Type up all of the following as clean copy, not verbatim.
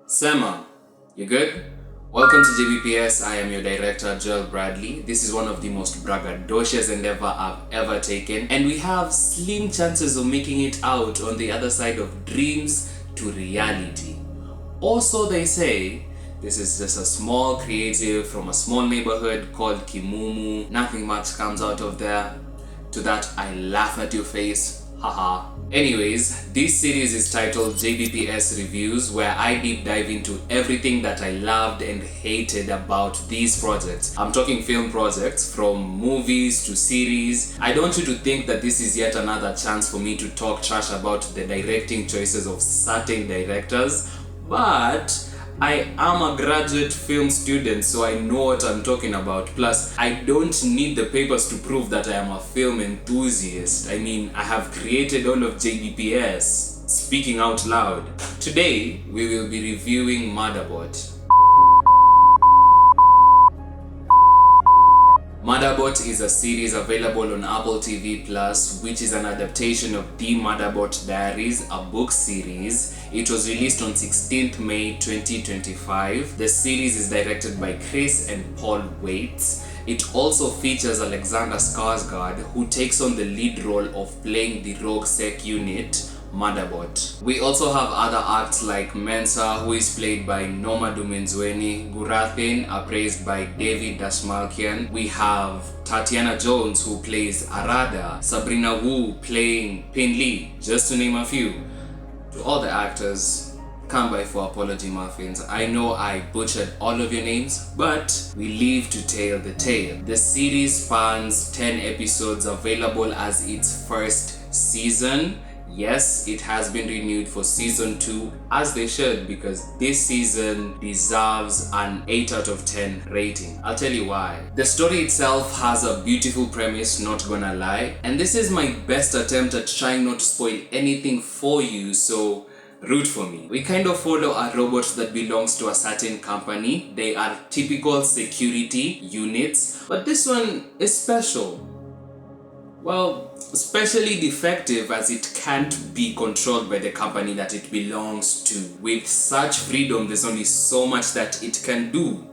Sema, you good? Welcome to JBPS. I am your director, Joel Bradley. This is one of the most braggadocious endeavor I've ever taken, and we have slim chances of making it out on the other side of dreams to reality. Also, they say this is just a small creative from a small neighborhood called Kimumu. Nothing much comes out of there. To that, I laugh at your face. Haha. Anyways, this series is titled JBPS Reviews, where I deep dive into everything that I loved and hated about these projects. I'm talking film projects, from movies to series. I don't want you to think that this is yet another chance for me to talk trash about the directing choices of certain directors, but I am a graduate film student, so I know what I'm talking about. Plus, I don't need the papers to prove that I am a film enthusiast. I mean, I have created all of JBPS. Speaking out loud. Today, we will be reviewing Murderbot. Murderbot is a series available on Apple TV+, which is an adaptation of The Murderbot Diaries, a book series. It was released on 16th May 2025. The series is directed by Chris and Paul Waits. It also features Alexander Skarsgård, who takes on the lead role of playing the rogue sec unit, Murderbot. We also have other acts like Mensa, who is played by Noma Dumenzweni, Gurathin, appraised by David Dashmalkian. We have Tatiana Jones, who plays Arada, Sabrina Wu playing Pin Lee, just to name a few. To all the actors, come by for apology muffins. I know I butchered all of your names, but we live to tell the tale. The series spans 10 episodes, available as its first season. Yes, it has been renewed for season 2, as they should, because this season deserves an 8 out of 10 rating. I'll tell you why. The story itself has a beautiful premise, not gonna lie, and this is my best attempt at trying not to spoil anything for you, so root for me. We kind of follow a robot that belongs to a certain company. They are typical security units, but this one is special. Well, especially defective, as it can't be controlled by the company that it belongs to. With such freedom, there's only so much that it can do.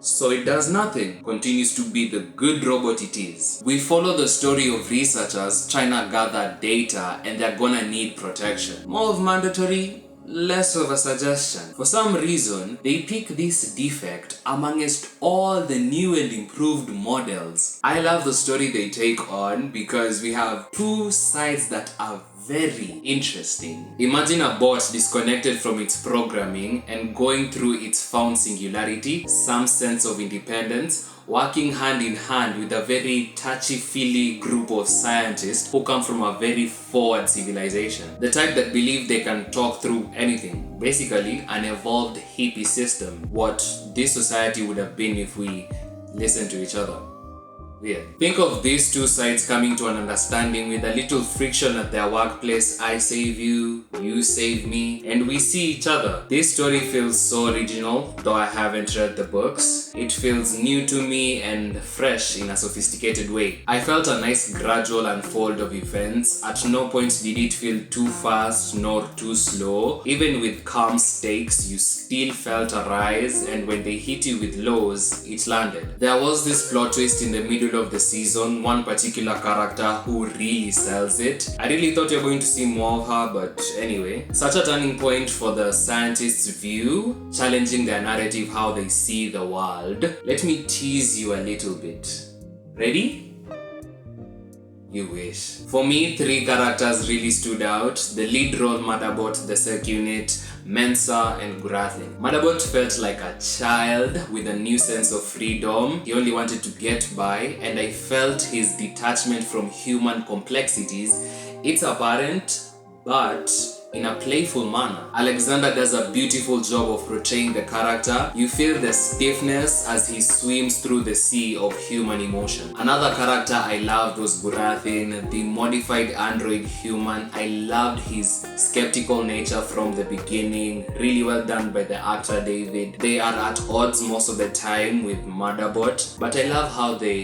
So it does nothing, continues to be the good robot it is. We follow the story of researchers trying to gather data, and they're gonna need protection. More of mandatory, less of a suggestion. For some reason, they pick this defect amongst all the new and improved models. I love the story they take on because we have two sides that are very interesting. Imagine a bot disconnected from its programming and going through its found singularity, some sense of independence, working hand in hand with a very touchy-feely group of scientists who come from a very forward civilization. The type that believe they can talk through anything. Basically, an evolved hippie system. What this society would have been if we listened to each other. Weird. Think of these two sides coming to an understanding with a little friction at their workplace. I save you, you save me, and we see each other. This story feels so original, though I haven't read the books. It feels new to me and fresh in a sophisticated way. I felt a nice gradual unfold of events. At no point did it feel too fast nor too slow. Even with calm stakes, you still felt a rise, and when they hit you with lows, it landed. There was this plot twist in the middle of the season, one particular character who really sells it. I really thought you were going to see more of her, but anyway. Such a turning point for the scientists' view, challenging their narrative, how they see the world. Let me tease you a little bit. Ready? You wish. For me, 3 characters really stood out. The lead role, Murderbot, the sec unit, Mensa, and Gurathin. Murderbot felt like a child with a new sense of freedom. He only wanted to get by, and I felt his detachment from human complexities. It's apparent, but in a playful manner. Alexander does a beautiful job of portraying the character. You feel the stiffness as he swims through the sea of human emotion. Another character I loved was Gurathin, the modified android human. I loved his skeptical nature from the beginning. Really well done by the actor David. They are at odds most of the time with Murderbot, but I love how they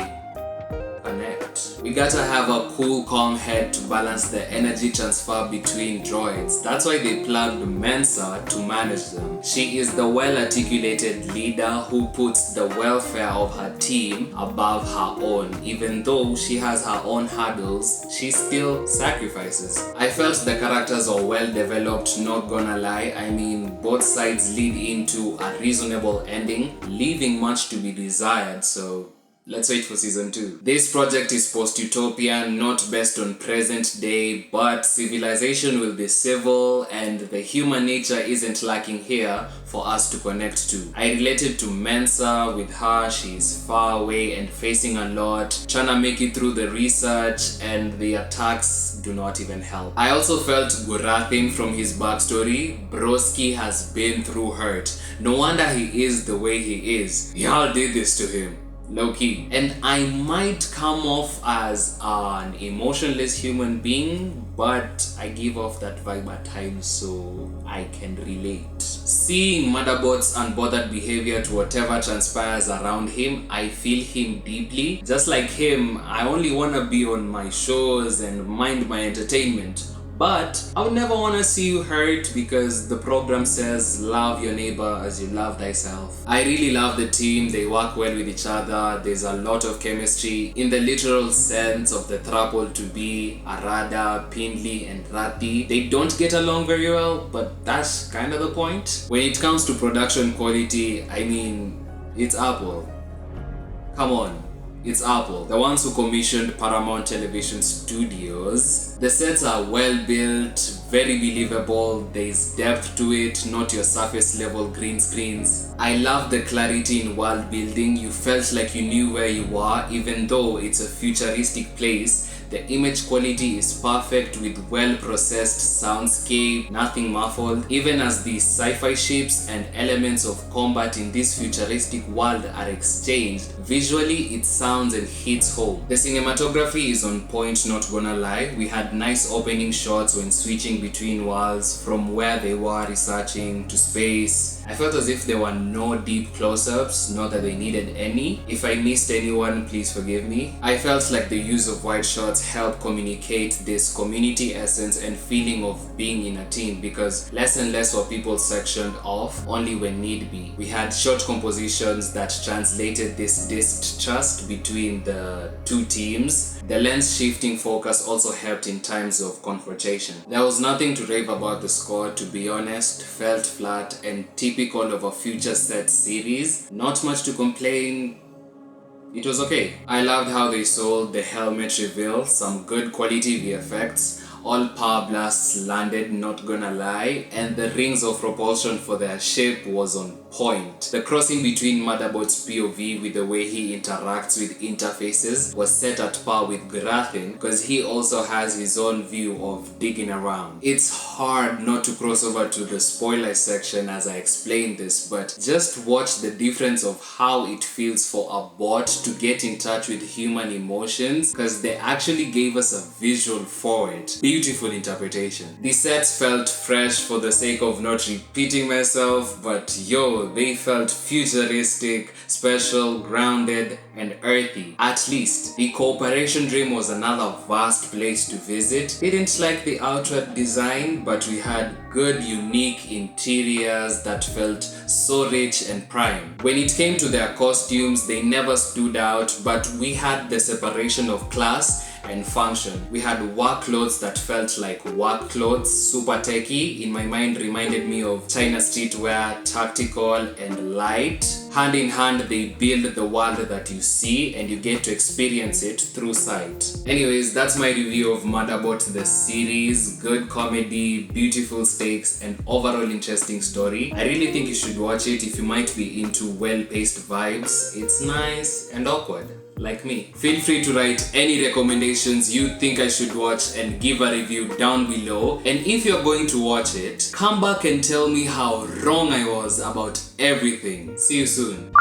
connect. We gotta have a cool, calm head to balance the energy transfer between droids. That's why they plugged Mensa to manage them. She is the well-articulated leader who puts the welfare of her team above her own. Even though she has her own hurdles, she still sacrifices. I felt the characters are well developed, not gonna lie. I mean, both sides lead into a reasonable ending, leaving much to be desired, so let's wait for season 2. This project is post-utopian, not based on present day, but civilization will be civil and the human nature isn't lacking here for us to connect to. I related to Mensa. With her, she's far away and facing a lot, trying to make it through the research, and the attacks do not even help. I also felt Gurathin from his backstory. Broski has been through hurt. No wonder he is the way he is. Y'all did this to him. Low-key. And I might come off as an emotionless human being, but I give off that vibe at times, so I can relate. Seeing Murderbot's unbothered behavior to whatever transpires around him, I feel him deeply. Just like him, I only wanna be on my shows and mind my entertainment. But I would never want to see you hurt because the program says love your neighbor as you love thyself. I really love the team. They work well with each other. There's a lot of chemistry in the literal sense of the throuple to be Arada, Pindley and Rati. They don't get along very well, but that's kind of the point. When it comes to production quality, I mean, it's Apple. Come on. It's Apple, the ones who commissioned Paramount Television Studios. The sets are well built, very believable, there's depth to it, not your surface level green screens. I love the clarity in world building. You felt like you knew where you were, even though it's a futuristic place. The image quality is perfect with well-processed soundscape, nothing muffled. Even as the sci-fi ships and elements of combat in this futuristic world are exchanged, visually it sounds and hits home. The cinematography is on point, not gonna lie. We had nice opening shots when switching between worlds, from where they were researching to space. I felt as if there were no deep close-ups, not that they needed any. If I missed anyone, please forgive me. I felt like the use of wide shots help communicate this community essence and feeling of being in a team, because less and less were people sectioned off only when need be. We had short compositions that translated this distrust between the two teams. The lens shifting focus also helped in times of confrontation. There was nothing to rave about the score, to be honest. Felt flat and typical of a future set series. Not much to complain. It was okay. I loved how they sold the helmet reveal, some good quality VFX. All power blasts landed, not gonna lie, and the rings of propulsion for their ship was on point. The crossing between Murderbot's POV with the way he interacts with interfaces was set at par with Gurathin, because he also has his own view of digging around. It's hard not to cross over to the spoiler section as I explain this, but just watch the difference of how it feels for a bot to get in touch with human emotions, because they actually gave us a visual for it. Beautiful interpretation. The sets felt fresh for the sake of not repeating myself, but yo, they felt futuristic, special, grounded, and earthy. At least, the Cooperation Dream was another vast place to visit. Didn't like the outward design, but we had good, unique interiors that felt so rich and prime. When it came to their costumes, they never stood out, but we had the separation of class and function. We had work clothes that felt like work clothes, super techy. In my mind, reminded me of China streetwear, tactical and light. Hand in hand, they build the world that you see and you get to experience it through sight. Anyways, that's my review of Murderbot the series. Good comedy, beautiful stakes, and overall interesting story. I really think you should watch it if you might be into well-paced vibes. It's nice and awkward, like me. Feel free to write any recommendations you think I should watch and give a review down below. And if you're going to watch it, come back and tell me how wrong I was about everything. See you soon.